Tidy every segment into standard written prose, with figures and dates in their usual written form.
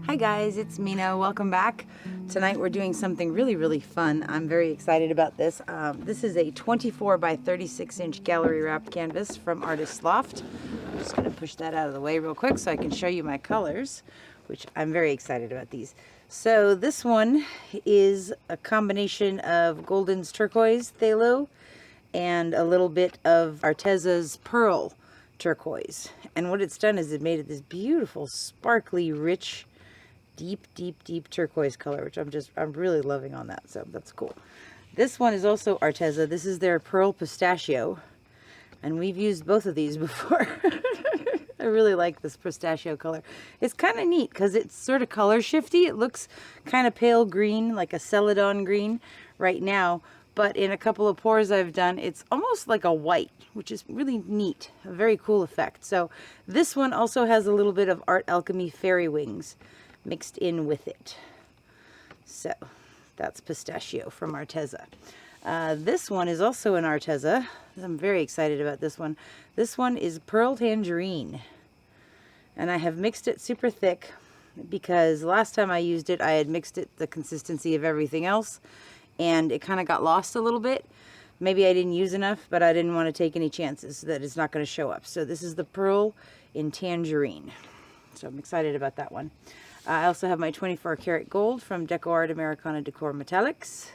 Hi guys, it's Mina. Welcome back. Tonight we're doing something really fun. I'm very excited about this. This is a 24 by 36 inch gallery wrapped canvas from Artist Loft. I'm just going to push that out of the way real quick so I can show you my colors, which I'm very excited about these. So this one is a combination of Golden's Turquoise Phthalo and a little bit of Arteza's Pearl Turquoise. And what it's done is it made it this beautiful, sparkly, rich, deep turquoise color, which I'm really loving on that, so that's cool. This one is also Arteza. This is their Pearl Pistachio, and we've used both of these before. I really like this pistachio color. It's kind of neat because it's sort of color shifty. It looks kind of pale green, like a celadon green right now, but in a couple of pours I've done, it's almost like a white, which is really neat, a very cool effect. So this one also has a little bit of Art Alchemy fairy wings mixed in with it. So that's Pistachio from Arteza. This one is also an Arteza. I'm very excited about this one. This one is Pearl Tangerine, and I have mixed it super thick because last time I used it I had mixed it the consistency of everything else and it kind of got lost a little bit. Maybe I didn't use enough, but I didn't want to take any chances that it's not going to show up. So this is the Pearl in Tangerine. So I'm excited about that one. I also have my 24 karat gold from DecoArt Americana Decor Metallics.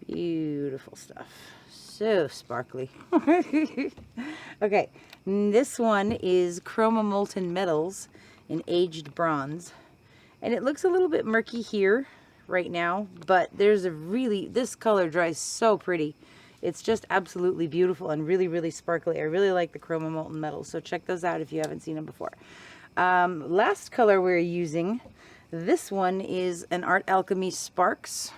Beautiful stuff. So sparkly. Okay, this one is Chroma Molten Metals in aged bronze. And it looks a little bit murky here right now, but there's a this color dries so pretty. It's just absolutely beautiful and really sparkly. I really like the Chroma Molten Metals, so check those out if you haven't seen them before. Last color we're using, this one is an Art Alchemy Sparks.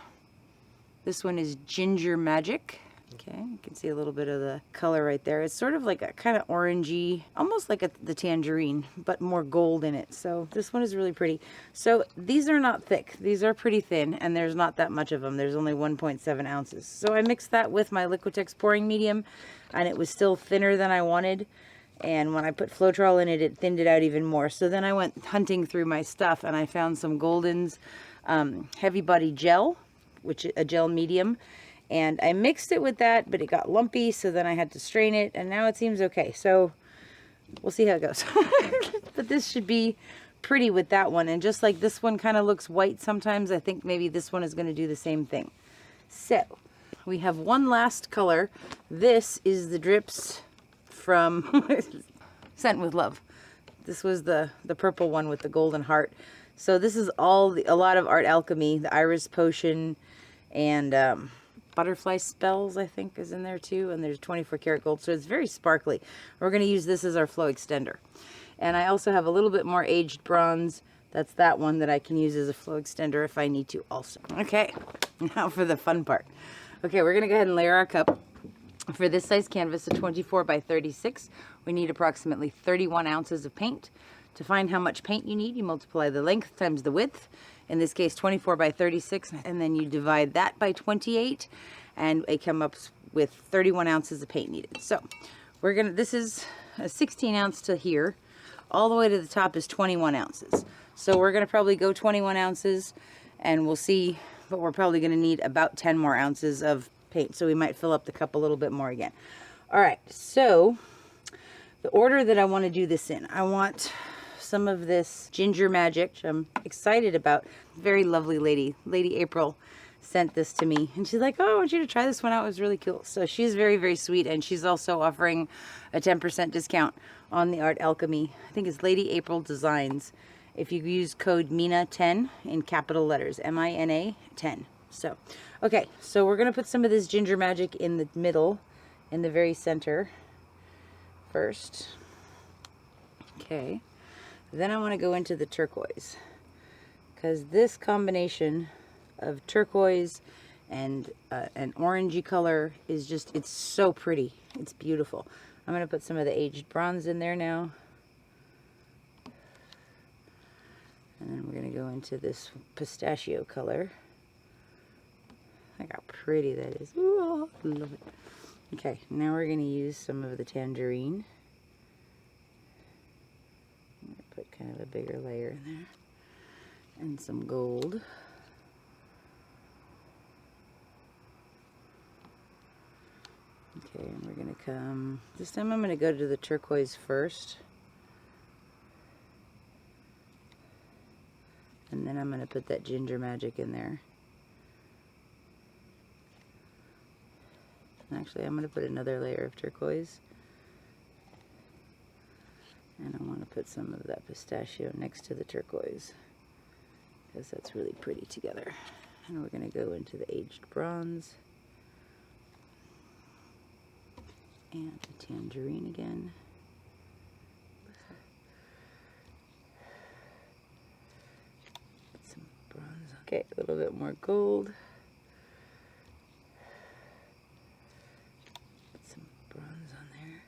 This one is Ginger Magic. Okay, you can see a little bit of the color right there. It's sort of like a kind of orangey, almost like the tangerine, but more gold in it. So this one is really pretty. So these are not thick. These are pretty thin, and there's not that much of them. There's only 1.7 ounces. So I mixed that with my Liquitex pouring medium, and it was still thinner than I wanted. And when I put Floetrol in it, it thinned it out even more. So then I went hunting through my stuff, and I found some Golden's Heavy Body Gel, which is a gel medium. And I mixed it with that, but it got lumpy, so then I had to strain it, and now it seems okay. So we'll see how it goes. But this should be pretty with that one. And just like this one kind of looks white sometimes, I think maybe this one is going to do the same thing. So we have one last color. This is the drips from Scent with Love. This was the purple one with the golden heart. So this is a lot of Art Alchemy, the Iris Potion, and Butterfly Spells, I think, is in there too. And there's 24 karat gold, so it's very sparkly. We're going to use this as our flow extender. And I also have a little bit more aged bronze. That's that one that I can use as a flow extender if I need to also. Okay, now for the fun part. Okay, we're going to go ahead and layer our cup. For this size canvas, a 24 by 36, we need approximately 31 ounces of paint. To find how much paint you need, you multiply the length times the width. In this case, 24 by 36, and then you divide that by 28, and it comes up with 31 ounces of paint needed. So this is a 16 ounce to here. All the way to the top is 21 ounces. So we're gonna probably go 21 ounces, and we'll see, but we're probably gonna need about 10 more ounces of paint. So we might fill up the cup a little bit more again. All right, so the order that I wanna do this in, I want some of this Ginger Magic, which I'm excited about. Very lovely lady. Lady April sent this to me, and she's like, oh, I want you to try this one out. It was really cool. So she's very sweet, and she's also offering a 10% discount on the Art Alchemy. I think it's Lady April Designs. If you use code MINA10 in capital letters, M-I-N-A 10. So, okay, so we're going to put some of this Ginger Magic in the middle, in the very center first. Okay. Then I want to go into the turquoise, because this combination of turquoise and an orangey color is just, it's so pretty. It's beautiful. I'm going to put some of the aged bronze in there now. And then we're going to go into this pistachio color. Look how pretty that is. Ooh, I love it. Okay, now we're going to use some of the tangerine. Put kind bigger layer in there. And some gold. Okay, and we're going to come, this time I'm going to go to the turquoise first. And then I'm going to put that ginger magic in there. Actually, I'm going to put another layer of turquoise. And I want to put some of that pistachio next to the turquoise, because that's really pretty together. And we're going to go into the aged bronze. And the tangerine again. Put some bronze on. Okay, a little bit more gold. Put some bronze on there.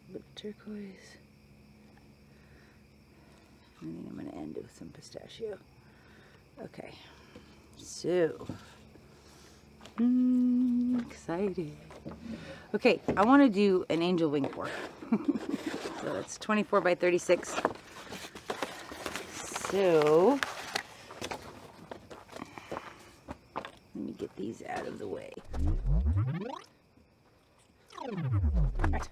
A little turquoise. I think I'm going to end it with some pistachio. Okay, so excited. Okay, I want to do an angel wing pour. So that's 24 by 36. So let me get these out of the way. Right.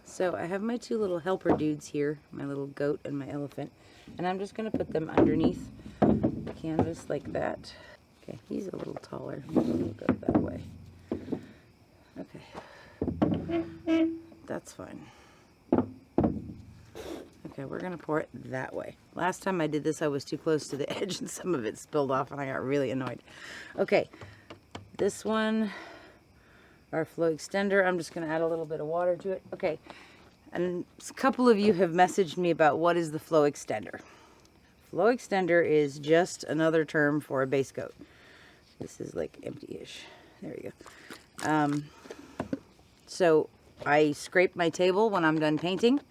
So I have my two little helper dudes here, my little goat and my elephant, and I'm just going to put them underneath the canvas like that. Okay, he's a little taller. We'll go that way. Okay, that's fine. Okay, we're gonna pour it that way. Last time I did this, I was too close to the edge and some of it spilled off and I got really annoyed. Okay, this one, our flow extender, I'm just gonna add a little bit of water to it. Okay, and a couple of you have messaged me about what is the flow extender. Flow extender is just another term for a base coat. This is like empty-ish. There you go. So I scrape my table when I'm done painting,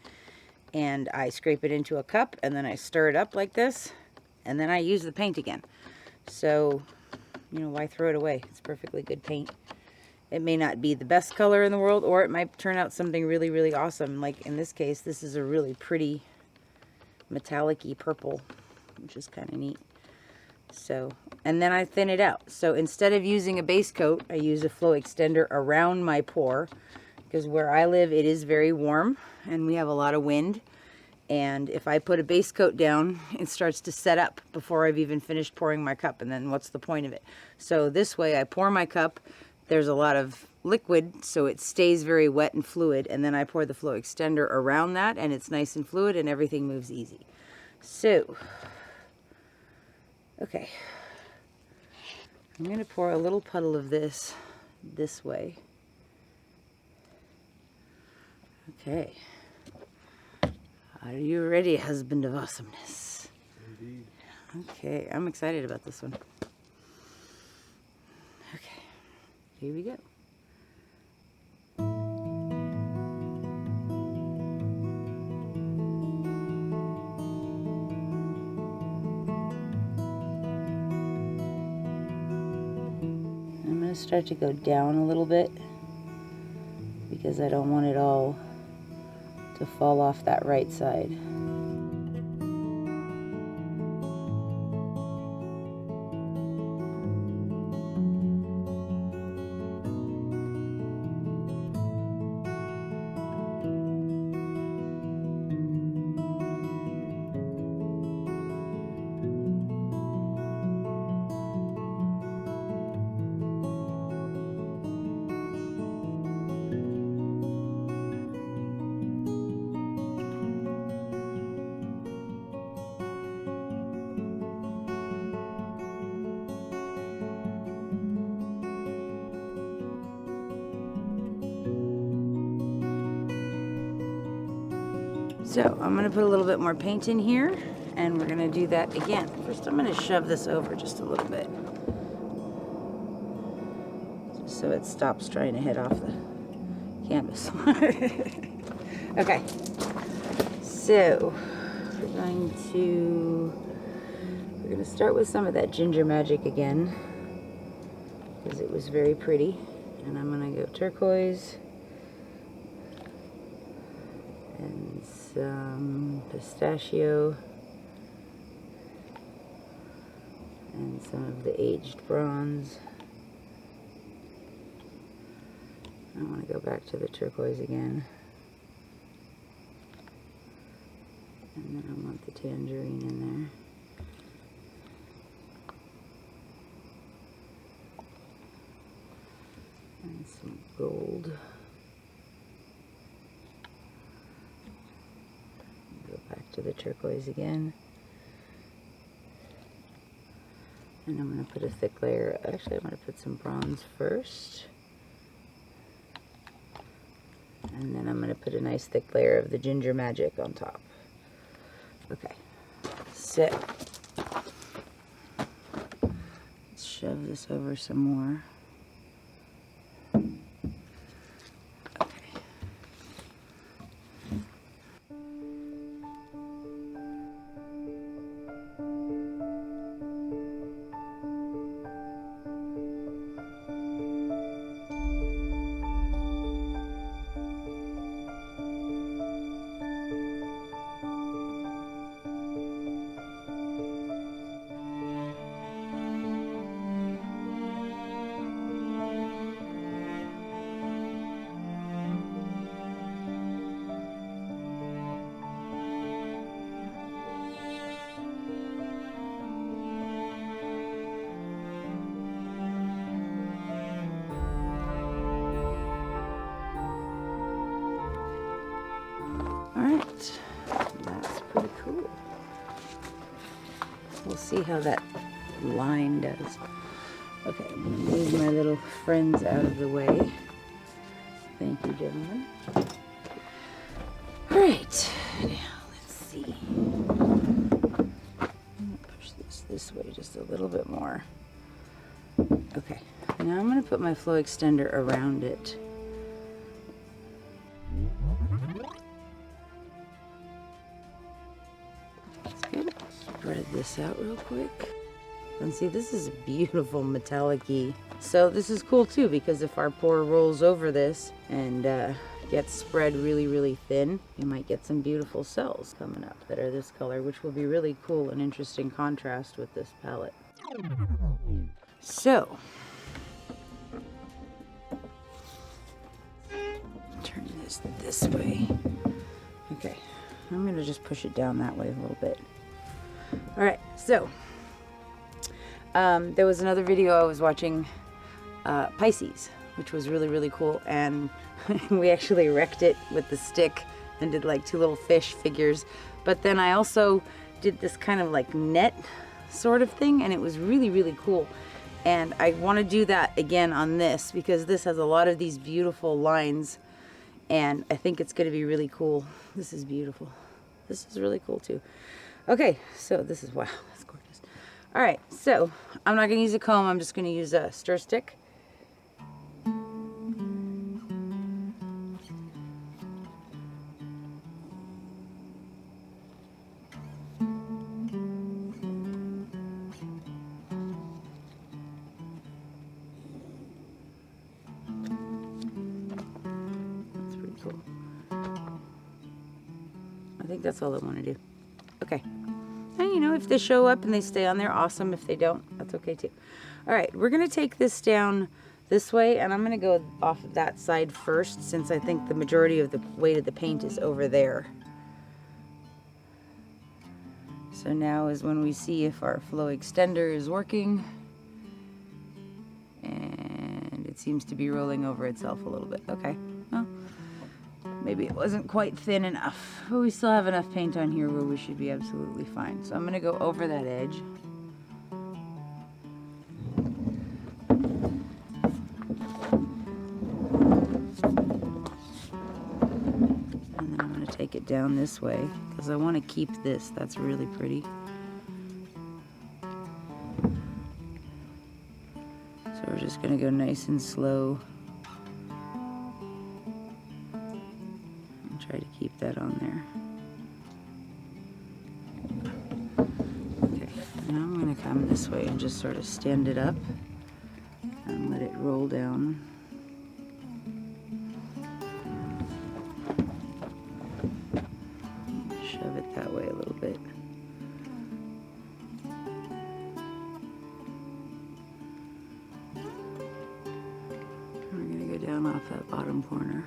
and I scrape it into a cup, and then I stir it up like this, and then I use the paint again. So, you know, why throw it away? It's perfectly good paint. It may not be the best color in the world, or it might turn out something really, really awesome. Like in this case, this is a really pretty metallic-y purple, which is kind of neat. So, and then I thin it out. So instead of using a base coat, I use a flow extender around my pour, because where I live, it is very warm and we have a lot of wind. And if I put a base coat down, it starts to set up before I've even finished pouring my cup. And then what's the point of it? So this way I pour my cup, there's a lot of liquid, so it stays very wet and fluid. And then I pour the flow extender around that and it's nice and fluid and everything moves easy. So, okay, I'm going to pour a little puddle of this way. Okay. Are you ready, husband of awesomeness? Indeed. Okay, I'm excited about this one. Okay, here we go. I'm going to start to go down a little bit because I don't want it all to fall off that right side. So I'm going to put a little bit more paint in here, and we're going to do that again. First I'm going to shove this over just a little bit, just so it stops trying to hit off the canvas. Okay, so we're going to start with some of that ginger magic again, because it was very pretty. And I'm going to go turquoise, some pistachio and some of the aged bronze. I want to go back to the turquoise again. And then I want the tangerine in there. And some gold. Go back to the turquoise again. And I'm going to put a thick layer. Actually, I'm going to put some bronze first. And then I'm going to put a nice thick layer of the Ginger Magic on top. Okay, so let's shove this over some more. Alright, that's pretty cool. We'll see how that line does. Okay, I'm going to move my little friends out of the way. Thank you, gentlemen. Alright, now let's see. Push this way just a little bit more. Okay, now I'm going to put my flow extender around it. Spread this out real quick. And see, this is beautiful metallic-y. So this is cool too, because if our pour rolls over this and gets spread really, really thin, you might get some beautiful cells coming up that are this color, which will be really cool and interesting contrast with this palette. So, turn this way. Okay, I'm gonna just push it down that way a little bit. All right, so there was another video I was watching, Pisces, which was really, really cool, and we actually wrecked it with the stick and did like two little fish figures. But then I also did this kind of like net sort of thing, and it was really, really cool. And I want to do that again on this because this has a lot of these beautiful lines, and I think it's going to be really cool. This is beautiful. This is really cool too. Okay, so this is, wow, that's gorgeous. All right, so I'm not going to use a comb. I'm just going to use a stir stick. That's pretty cool. I think that's all I want to do. Okay, and you know, if they show up and they stay on there, awesome. If they don't, that's okay too. All right, we're gonna take this down this way, and I'm gonna go off of that side first, since I think the majority of the weight of the paint is over there. So now is when we see if our flow extender is working, and it seems to be rolling over itself a little bit. Okay, well, maybe it wasn't quite thin enough, but we still have enough paint on here where we should be absolutely fine. So I'm going to go over that edge. And then I'm going to take it down this way because I want to keep this. That's really pretty. So we're just going to go nice and slow. Try to keep that on there. Okay, now I'm going to come this way and just sort of stand it up and let it roll down. down off that bottom corner.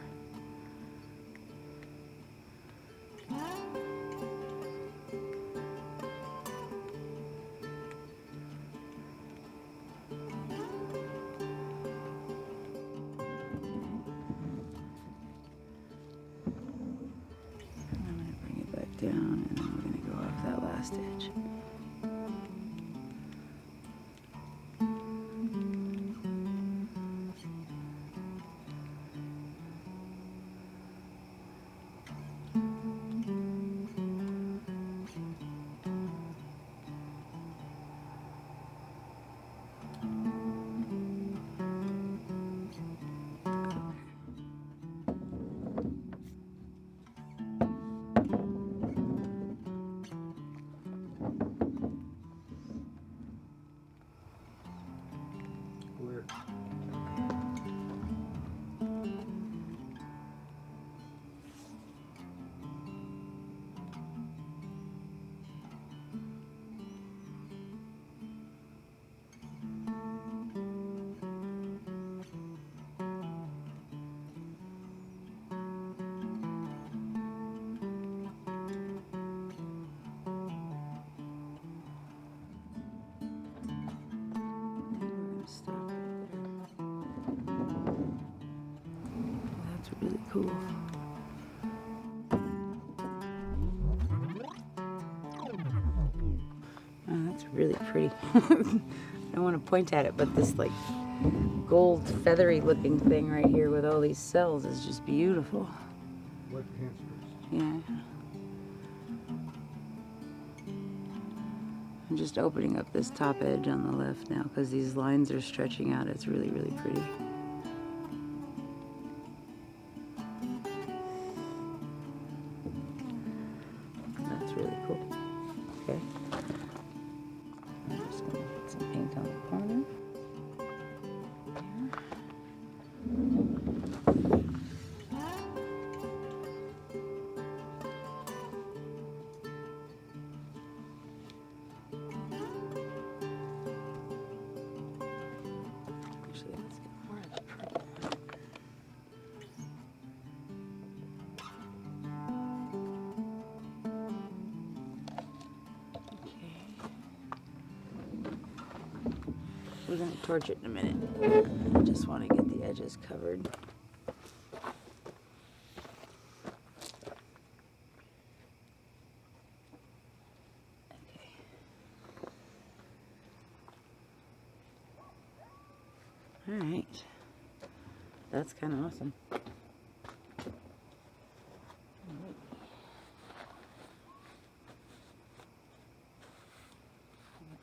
Down, and then we're going to go off that last edge. Really cool. Oh, that's really pretty. I don't want to point at it, but this like gold feathery looking thing right here with all these cells is just beautiful. What cancers? Yeah. I'm just opening up this top edge on the left now because these lines are stretching out. It's really, really pretty. Really cool. Okay. I'm just going to put some paint on the corner. Actually, let's get more of the purple. We're going to torch it in a minute. I just want to get the edges covered. Okay. All right. That's kind of awesome.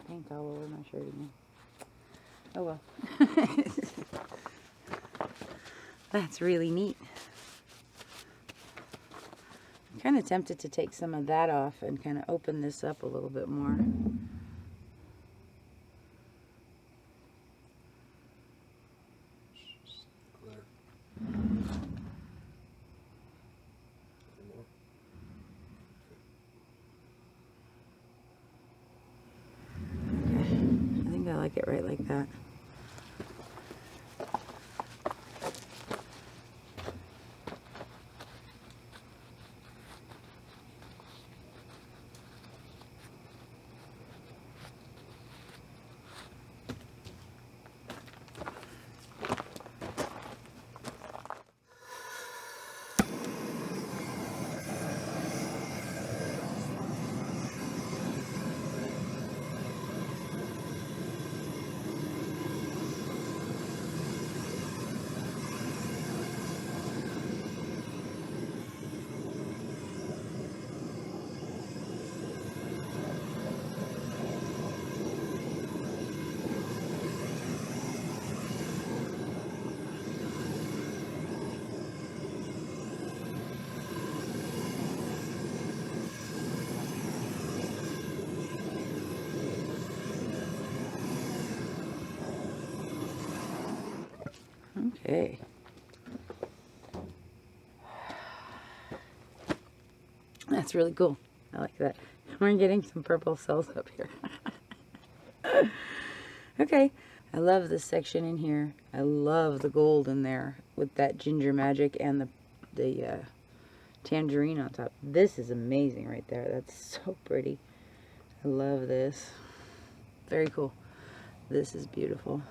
Paint all over my shirt again. Oh well. That's really neat. I'm kind of tempted to take some of that off and kind of open this up a little bit more. I like it right like that. Okay. That's really cool. I like that. We're getting some purple cells up here. Okay. I love this section in here. I love the gold in there with that Ginger Magic and the Tangerine on top. This is amazing right there. That's so pretty. I love this. Very cool. This is beautiful.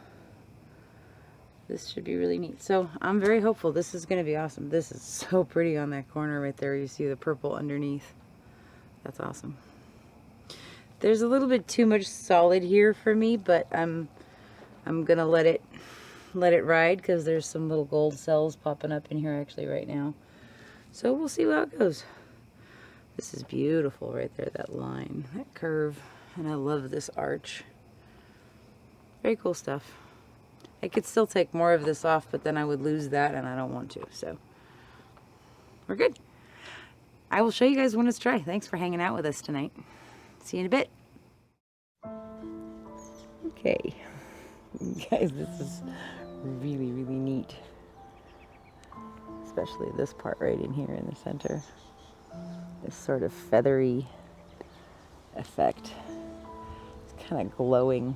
This should be really neat. So I'm very hopeful this is going to be awesome. This is so pretty on that corner right there. You see the purple underneath. That's awesome. There's a little bit too much solid here for me, but I'm gonna let it ride because there's some little gold cells popping up in here actually right now. So we'll see how it goes. This is beautiful right there, that line, that curve, and I love this arch. Very cool stuff. I could still take more of this off, but then I would lose that, and I don't want to, so we're good. I will show you guys when it's dry. Thanks for hanging out with us tonight. See you in a bit. Okay, guys, this is really, really neat. Especially this part right in here in the center. This sort of feathery effect. It's kind of glowing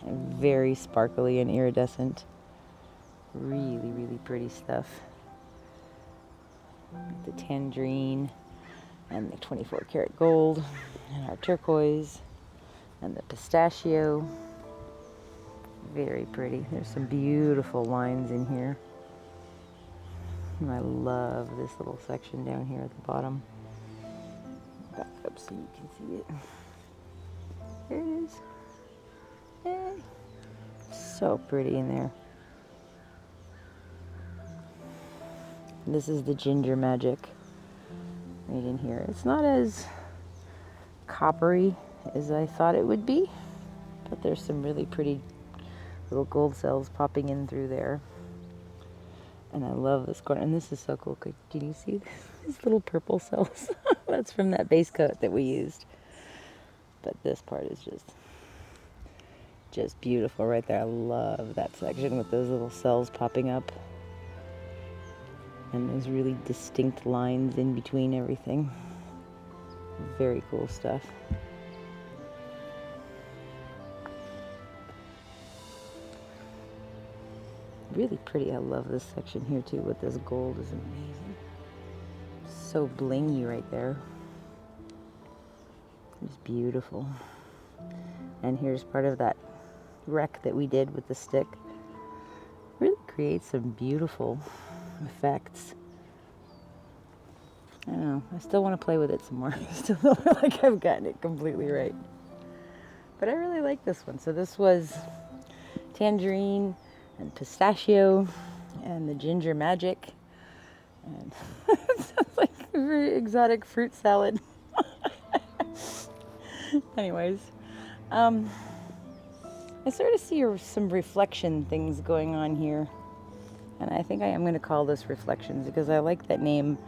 and very sparkly and iridescent. Really, really pretty stuff. The Tangerine and the 24 karat gold and our turquoise and the pistachio. Very pretty. There's some beautiful lines in here. And I love this little section down here at the bottom. Back up so you can see it. There it is. Yay. So pretty in there. This is the Ginger Magic right in here. It's not as coppery as I thought it would be, but there's some really pretty little gold cells popping in through there. And I love this corner, and this is so cool. Can you see these little purple cells? That's from that base coat that we used. But this part is just beautiful right there. I love that section with those little cells popping up. And those really distinct lines in between everything. Very cool stuff. Really pretty. I love this section here too with this gold. Is amazing. So blingy right there. It's beautiful. And here's part of that wreck that we did with the stick. Really creates some beautiful effects. I don't know. I still want to play with it some more. I still don't feel like I've gotten it completely right. But I really like this one. So this was Tangerine and Pistachio and the Ginger Magic. And it sounds like a very exotic fruit salad. Anyways, I sort of see some reflection things going on here. And I think I am going to call this Reflections because I like that name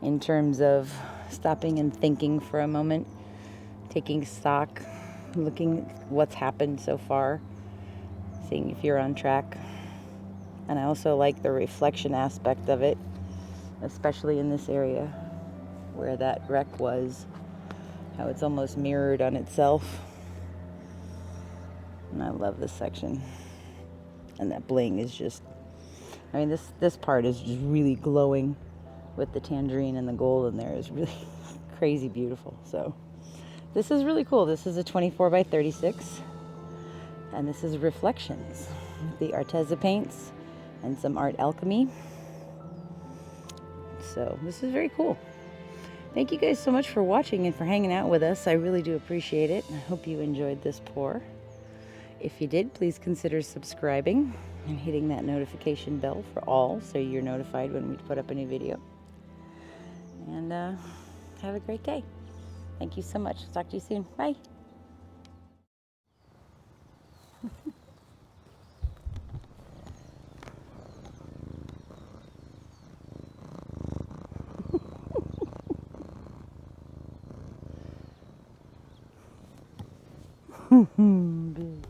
in terms of stopping and thinking for a moment, taking stock, looking at what's happened so far, seeing if you're on track. And I also like the reflection aspect of it, especially in this area where that wreck was, how it's almost mirrored on itself. And I love this section. And that bling is just, I mean, this part is just really glowing with the tangerine and the gold in there is really crazy beautiful. So this is really cool. This is a 24 by 36. And this is Reflections, the Arteza paints and some art alchemy. So this is very cool. Thank you guys so much for watching and for hanging out with us. I really do appreciate it. I hope you enjoyed this pour. If you did, please consider subscribing and hitting that notification bell for all so you're notified when we put up a new video. And have a great day. Thank you so much. Talk to you soon. Bye. Big.